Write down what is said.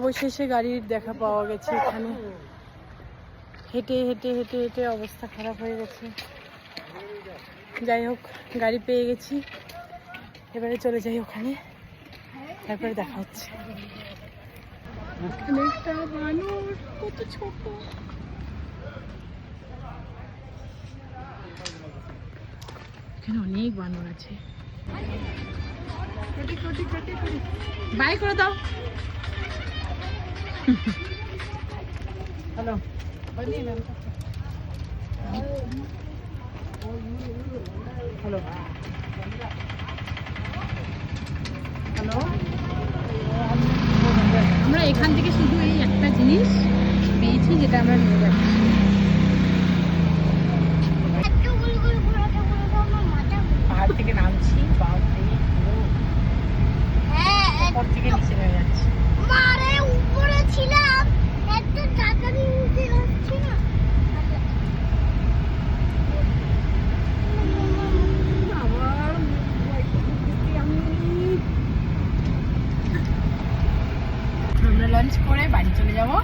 অবশেষে গাড়ির দেখা পাওয়া গেছে এখানে। হেঁটে হেঁটে হেঁটে হেঁটে অবস্থা খারাপ হয়ে গেছে। যাই হোক, গাড়ি পেয়ে গেছি, এবারে চলে যাই ওখানে, তারপরে দেখা হচ্ছে। এখানে একটা বানর, কত ছোট। এখানে অনেক বানর আছে। বাই করে দাও। Hello, hello hello. আমরা এখান থেকে শুধু এই একটা জিনিস পেয়েছি যেটা আমরা নিয়ে যাচ্ছি। পাহাড় থেকে নামছি, উপর থেকে নিচে নেমে যাচ্ছি। উপরে ছিলাম, একটা টাকা নিতে যাচ্ছি না। আমরা লাঞ্চ করে বাড়ি চলে যাবো।